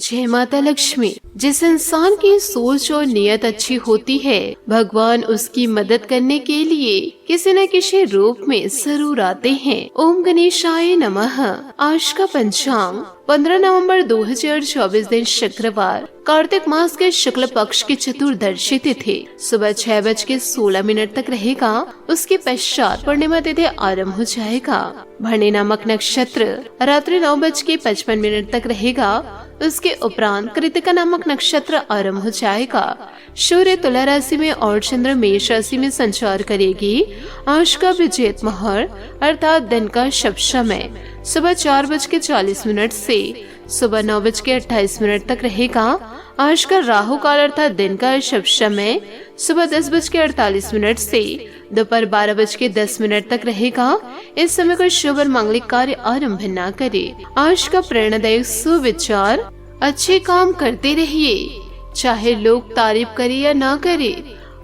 जय माता लक्ष्मी। जिस इंसान की सोच और नियत अच्छी होती है, भगवान उसकी मदद करने के लिए किसी न किसी रूप में जरूर आते हैं। ओम गणेशाय नमः। आज का पंचांग 15 नवंबर 2024 दिन शुक्रवार, कार्तिक मास के शुक्ल पक्ष की चतुर्दशी तिथि सुबह 6:16 तक रहेगा। उसके पश्चात पूर्णिमा तिथि आरंभ हो जाएगा। भरणी नामक नक्षत्र रात्रि 9:55 तक रहेगा। उसके उपरांत कृतिका नामक नक्षत्र आरंभ हो जाएगा। सूर्य तुला राशि में और चंद्र मेष राशि में संचार करेगी। आज का विजेत मुहूर्त अर्थात दिन का शुभ समय सुबह 4:40 से सुबह 9:28 तक रहेगा। आज का राहु काल अर्थात दिन का शुभ समय सुबह 10:48 से दोपहर 12:10 तक रहेगा। इस समय कोई शुभ और मांगलिक कार्य आरंभ न करे। आज का प्रेरणादायक सुविचार, अच्छे काम करते रहिए, चाहे लोग तारीफ करे या ना करे।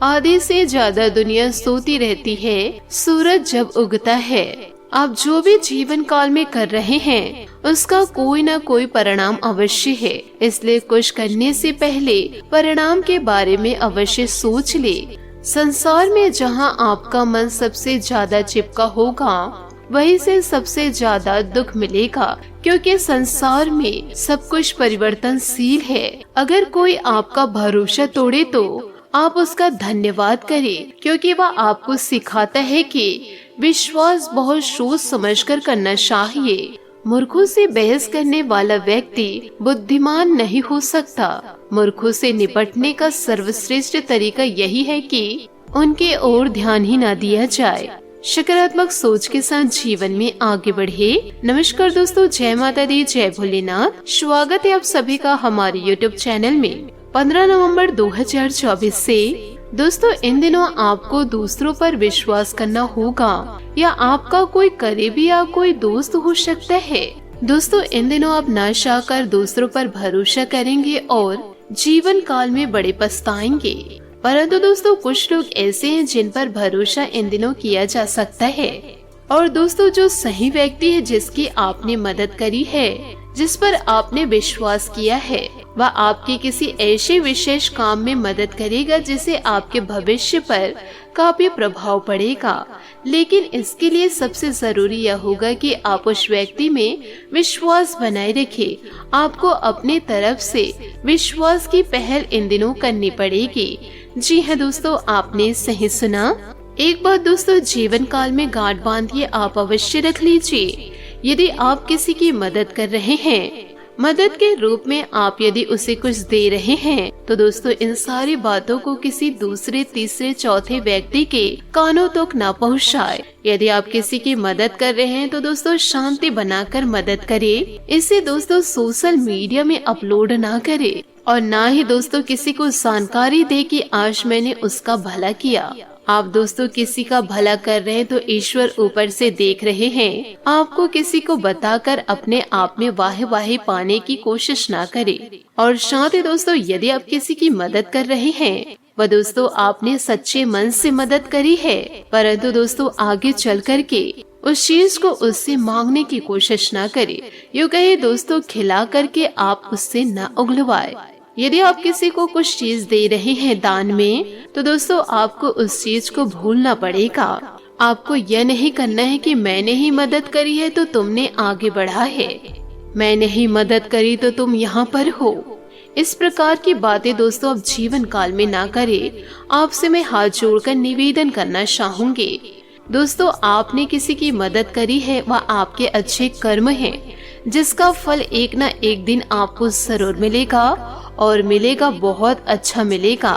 आधे से ज्यादा दुनिया सोती रहती है सूरज जब उगता है। आप जो भी जीवन काल में कर रहे हैं उसका कोई ना कोई परिणाम अवश्य है, इसलिए कुछ करने से पहले परिणाम के बारे में अवश्य सोच ले। संसार में जहां आपका मन सबसे ज्यादा चिपका होगा वहीं से सबसे ज्यादा दुख मिलेगा, क्योंकि संसार में सब कुछ परिवर्तनशील है। अगर कोई आपका भरोसा तोड़े तो आप उसका धन्यवाद करें, क्योंकि वह आपको सिखाता है कि विश्वास बहुत सोच समझकर करना चाहिए। मूर्खों से बहस करने वाला व्यक्ति बुद्धिमान नहीं हो सकता। मूर्खों से निपटने का सर्वश्रेष्ठ तरीका यही है कि उनके ओर ध्यान ही न दिया जाए। सकारात्मक सोच के साथ जीवन में आगे बढ़े। नमस्कार दोस्तों, जय माता दी, जय भोलेनाथ। स्वागत है आप सभी का हमारे YouTube चैनल में। 15 नवंबर 2024 से दोस्तों इन दिनों आपको दूसरों पर विश्वास करना होगा, या आपका कोई करीबी या कोई दोस्त हो सकता है। दोस्तों इन दिनों आप ना चाहकर दूसरों पर भरोसा करेंगे और जीवन काल में बड़े पछताएंगे। परंतु दोस्तों कुछ लोग ऐसे हैं जिन पर भरोसा इन दिनों किया जा सकता है। और दोस्तों जो सही व्यक्ति है जिसकी आपने मदद करी है, जिस पर आपने विश्वास किया है, वह आपके किसी ऐसे विशेष काम में मदद करेगा जिसे आपके भविष्य पर काफी प्रभाव पड़ेगा। लेकिन इसके लिए सबसे जरूरी यह होगा कि आप उस व्यक्ति में विश्वास बनाए रखें। आपको अपने तरफ से विश्वास की पहल इन दिनों करनी पड़ेगी। जी हाँ दोस्तों, आपने सही सुना। एक बात दोस्तों जीवन काल में गांठ बांधिए आप अवश्य रख लीजिए। यदि आप किसी की मदद कर रहे हैं, मदद के रूप में आप यदि उसे कुछ दे रहे हैं, तो दोस्तों इन सारी बातों को किसी दूसरे, तीसरे, चौथे व्यक्ति के कानों तक ना पहुंचाए। यदि आप किसी की मदद कर रहे हैं तो दोस्तों शांति बनाकर मदद करें। इसे दोस्तों सोशल मीडिया में अपलोड ना करें, और ना ही दोस्तों किसी को जानकारी दे कि आज मैंने उसका भला किया। आप दोस्तों किसी का भला कर रहे हैं तो ईश्वर ऊपर से देख रहे हैं। आपको किसी को बताकर अपने आप में वाह पाने की कोशिश ना करें। और साथ ही दोस्तों यदि आप किसी की मदद कर रहे हैं, वह दोस्तों आपने सच्चे मन से मदद करी है, परंतु दोस्तों आगे चल कर के उस चीज को उससे मांगने की कोशिश ना करें। यूँ कहे दोस्तों खिला करके आप उससे न उगलवाए। यदि आप किसी को कुछ चीज दे रहे हैं दान में, तो दोस्तों आपको उस चीज को भूलना पड़ेगा। आपको यह नहीं करना है कि मैंने ही मदद करी है तो तुमने आगे बढ़ा है, मैंने ही मदद करी तो तुम यहाँ पर हो। इस प्रकार की बातें दोस्तों आप जीवन काल में ना करें। आपसे मैं हाथ जोड़कर निवेदन करना चाहूंगी। दोस्तों आपने किसी की मदद करी है, वह आपके अच्छे कर्म हैं, जिसका फल एक न एक दिन आपको जरूर मिलेगा, और मिलेगा बहुत अच्छा मिलेगा।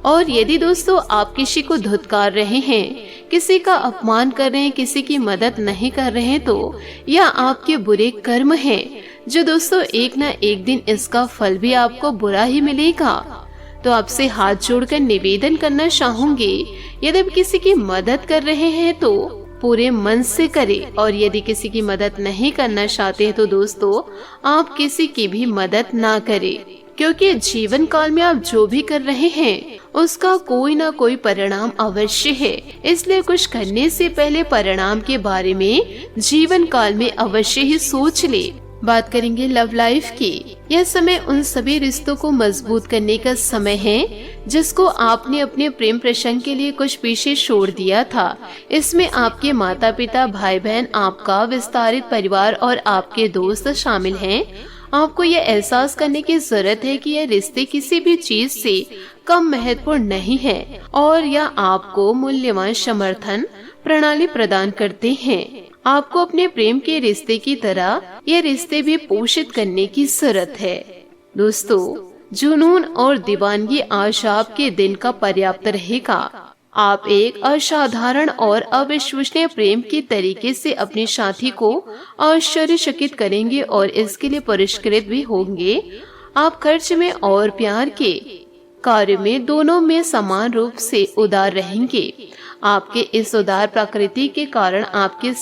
और यदि दोस्तों आप किसी को धुतकार रहे हैं, किसी का अपमान कर रहे हैं, किसी की मदद नहीं कर रहे हैं, तो यह आपके बुरे कर्म हैं, जो दोस्तों एक न एक दिन इसका फल भी आपको बुरा ही मिलेगा। तो आपसे हाथ जोड़कर निवेदन करना चाहूंगी, यदि आप किसी की मदद कर रहे हैं तो पूरे मन से करें, और यदि किसी की मदद नहीं करना चाहते हैं तो दोस्तों आप किसी की भी मदद ना करें, क्योंकि जीवन काल में आप जो भी कर रहे हैं उसका कोई ना कोई परिणाम अवश्य है। इसलिए कुछ करने से पहले परिणाम के बारे में जीवन काल में अवश्य ही सोच ले। बात करेंगे लव लाइफ की। यह समय उन सभी रिश्तों को मजबूत करने का समय है जिसको आपने अपने प्रेम प्रसंग के लिए कुछ पीछे छोड़ दिया था। इसमें आपके माता पिता, भाई बहन, आपका विस्तारित परिवार और आपके दोस्त शामिल हैं। आपको यह एहसास करने की जरूरत है कि यह रिश्ते किसी भी चीज से कम महत्वपूर्ण नहीं है और यह आपको मूल्यवान समर्थन प्रणाली प्रदान करते हैं। आपको अपने प्रेम के रिश्ते की तरह ये रिश्ते भी पोषित करने की जरूरत है। दोस्तों, जुनून और दीवानगी आज आपके दिन का पर्याप्त रहेगा। आप एक असाधारण और अविश्वसनीय प्रेम के तरीके से अपने साथी को आश्चर्यचकित करेंगे और इसके लिए पुरस्कृत भी होंगे। आप खर्च में और प्यार के कार्य में दोनों में समान रूप से उदार रहेंगे। आपके इस उदार प्रकृति के कारण आपके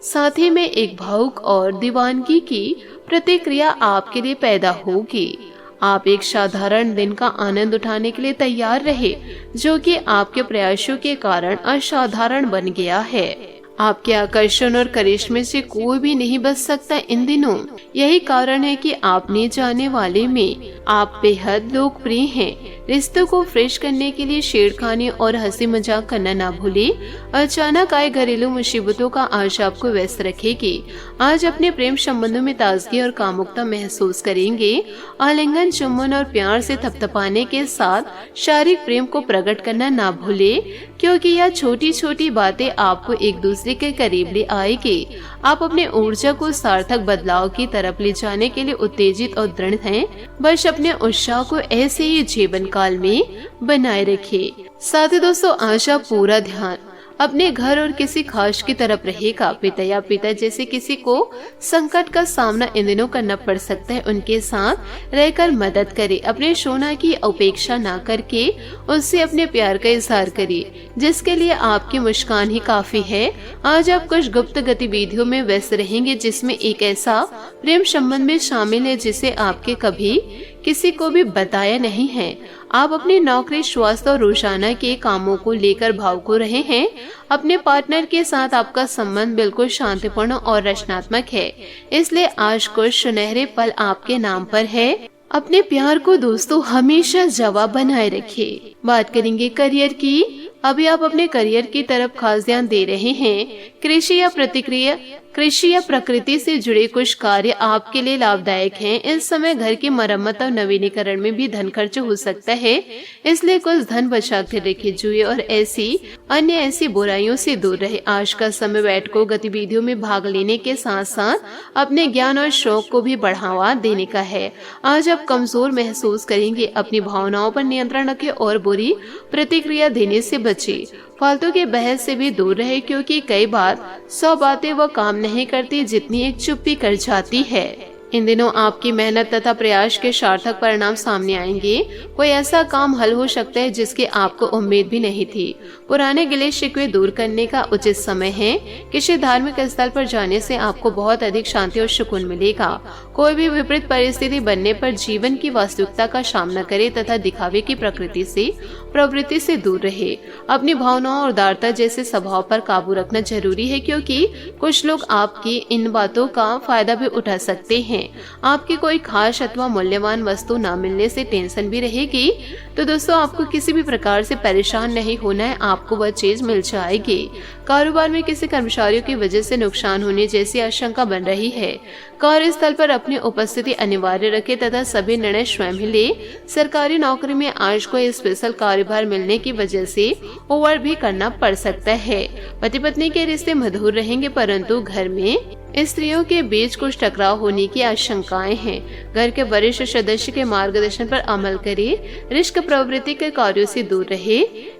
साथी में एक भावुक और दीवानगी की प्रतिक्रिया आपके लिए पैदा होगी। आप एक साधारण दिन का आनंद उठाने के लिए तैयार रहे जो कि आपके प्रयासों के कारण असाधारण बन गया है। आपके आकर्षण और करिश्मे से कोई भी नहीं बच सकता इन दिनों। यही कारण है कि आपने जाने वाले में आप बेहद लोकप्रिय हैं। रिश्तों को फ्रेश करने के लिए छेड़खानी और हंसी मजाक करना ना भूले। अचानक आए घरेलू मुसीबतों का आज आपको व्यस्त रखेगी। आज अपने प्रेम संबंधों में ताजगी और कामुकता महसूस करेंगे। आलिंगन, चुम्बन और प्यार से थपथपाने के साथ शारीरिक प्रेम को प्रकट करना ना भूले, क्योंकि यह छोटी छोटी बातें आपको एक दूसरे के करीब ले आएगी। आप अपने ऊर्जा को सार्थक बदलाव की तरफ ले जाने के लिए उत्तेजित और दृढ़ हैं। बस अपने उत्साह को ऐसे ही जीवन काल में बनाए रखिए। साथ ही दोस्तों, आज आप पूरा ध्यान अपने घर और किसी खास की तरफ रहेगा। पिता या पिता जैसे किसी को संकट का सामना इन दिनों करना पड़ सकता है, उनके साथ रहकर मदद करे। अपने सोना की उपेक्षा ना करके उससे अपने प्यार का इजहार करिए, जिसके लिए आपकी मुस्कान ही काफी है। आज आप कुछ गुप्त गतिविधियों में व्यस्त रहेंगे जिसमें एक ऐसा प्रेम संबंध में शामिल है जिसे आपके कभी किसी को भी बताया नहीं है। आप अपनी नौकरी, स्वास्थ्य और रोजाना के कामों को लेकर भावुक रहे हैं। अपने पार्टनर के साथ आपका संबंध बिल्कुल शांतिपूर्ण और रचनात्मक है, इसलिए आज कुछ सुनहरे पल आपके नाम पर है। अपने प्यार को दोस्तों हमेशा जवाब बनाए रखिए। बात करेंगे करियर की। अभी आप अपने करियर की तरफ खास ध्यान दे रहे हैं। कृषि या प्रकृति से जुड़े कुछ कार्य आपके लिए लाभदायक हैं। इस समय घर की मरम्मत और नवीनीकरण में भी धन खर्च हो सकता है, इसलिए कुछ धन बचा कर रखिए। जुए और ऐसी बुराइयों से दूर रहे। आज का समय बैठकों गतिविधियों में भाग लेने के साथ साथ अपने ज्ञान और शौक को भी बढ़ावा देने का है। आज आप कमजोर महसूस करेंगे। अपनी भावनाओं पर नियंत्रण रखें और बुरी प्रतिक्रिया देने से बचे। फालतू के बहस से भी दूर रहे, क्योंकि कई बार 100 बातें वो काम नहीं करती जितनी एक चुप्पी कर जाती है। इन दिनों आपकी मेहनत तथा प्रयास के सार्थक परिणाम सामने आएंगे। कोई ऐसा काम हल हो सकता है जिसकी आपको उम्मीद भी नहीं थी। पुराने गिले शिकवे दूर करने का उचित समय है। किसी धार्मिक स्थल पर जाने से आपको बहुत अधिक शांति और सुकून मिलेगा। कोई भी विपरीत परिस्थिति बनने पर जीवन की वास्तविकता का सामना करे तथा दिखावे की प्रवृत्ति से दूर रहे। अपनी भावनाओं और उदारता जैसे स्वभाव पर काबू रखना जरूरी है, क्योंकि कुछ लोग आपकी इन बातों का फायदा भी उठा सकते हैं। आपकी कोई खास अथवा मूल्यवान वस्तु न मिलने से टेंशन भी रहेगी। तो दोस्तों, आपको किसी भी प्रकार से परेशान नहीं होना है, आपको वह चीज मिल जाएगी। कारोबार में किसी कर्मचारियों की वजह से नुकसान होने जैसी आशंका बन रही है। कार्यस्थल पर अपनी उपस्थिति अनिवार्य रखें तथा सभी निर्णय स्वयं ही ले। सरकारी नौकरी में आज कोई स्पेशल कार्यभार मिलने की वजह से ओवर भी करना पड़ सकता है। पति पत्नी के रिश्ते मधुर रहेंगे, परंतु घर में स्त्रियों के बीच कुछ टकराव होने की आशंकाएं हैं। घर के वरिष्ठ सदस्य के मार्गदर्शन पर अमल करें। रिस्क प्रवृत्ति के कार्यों से दूर रहे।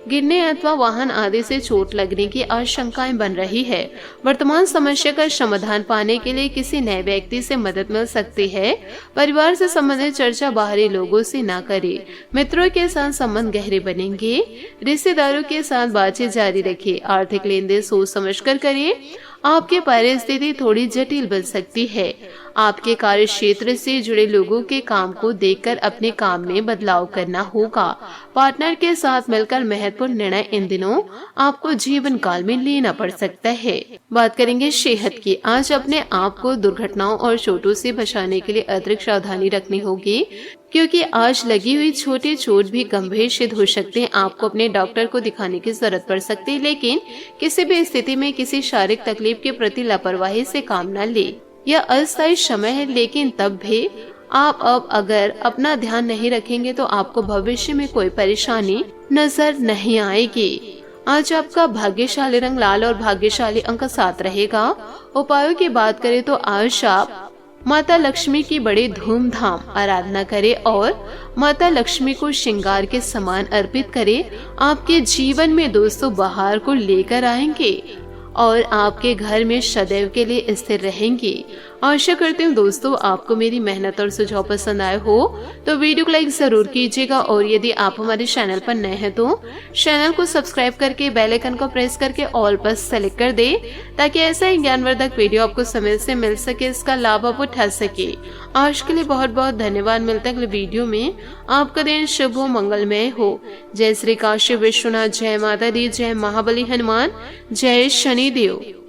गिरने अथवा वाहन आदि से चोट लगने की आशंकाएं बन रही है। वर्तमान समस्या का समाधान पाने के लिए किसी नए व्यक्ति से मदद मिल सकती है। परिवार से संबंधित चर्चा बाहरी लोगों से न करें। मित्रों के साथ संबंध गहरे बनेंगे। रिश्तेदारों के साथ बातचीत जारी रखें। आर्थिक लेन देन सोच समझ कर करें। आपकी परिस्थिति थोड़ी जटिल बन सकती है। आपके कार्य क्षेत्र से जुड़े लोगों के काम को देखकर अपने काम में बदलाव करना होगा। पार्टनर के साथ मिलकर महत्वपूर्ण निर्णय इन दिनों आपको जीवन काल में लेना पड़ सकता है। बात करेंगे सेहत की। आज अपने आप को दुर्घटनाओं और चोटों से बचाने के लिए अतिरिक्त सावधानी रखनी होगी, क्योंकि आज लगी हुई छोटी चोट भी गंभीर सिद्ध हो सकते हैं। आपको अपने डॉक्टर को दिखाने की जरूरत पड़ सकती है, लेकिन किसी भी स्थिति में किसी शारीरिक तकलीफ के प्रति लापरवाही से काम न ले। यह अस्थायी समय है, लेकिन तब भी आप अब अगर अपना ध्यान नहीं रखेंगे तो आपको भविष्य में कोई परेशानी नजर नहीं आएगी। आज आपका भाग्यशाली रंग लाल और भाग्यशाली अंक 7 रहेगा। उपायों की बात करें तो आज आप माता लक्ष्मी की बड़ी धूमधाम आराधना करें और माता लक्ष्मी को श्रृंगार के सामान अर्पित करें। आपके जीवन में दोस्तों बहार को लेकर आएंगे और आपके घर में सदैव के लिए स्थिर रहेंगी। आशा करती हूँ दोस्तों आपको मेरी मेहनत और सुझाव पसंद आए हो तो वीडियो को लाइक जरूर कीजिएगा, और यदि आप हमारे चैनल पर नए हैं तो चैनल को सब्सक्राइब करके बेल आइकन को प्रेस करके ऑल पर सेलेक्ट कर दे, ताकि ऐसा ही ज्ञानवर्धक वीडियो आपको समय से मिल सके, इसका लाभ आप उठा सके। आज के लिए बहुत बहुत धन्यवाद। मिलते हैं अगले वीडियो में। आपका दिन शुभ हो, मंगलमय हो। जय श्री काशी विश्वनाथ, जय माता दी, जय महाबली हनुमान, जय शनिदेव।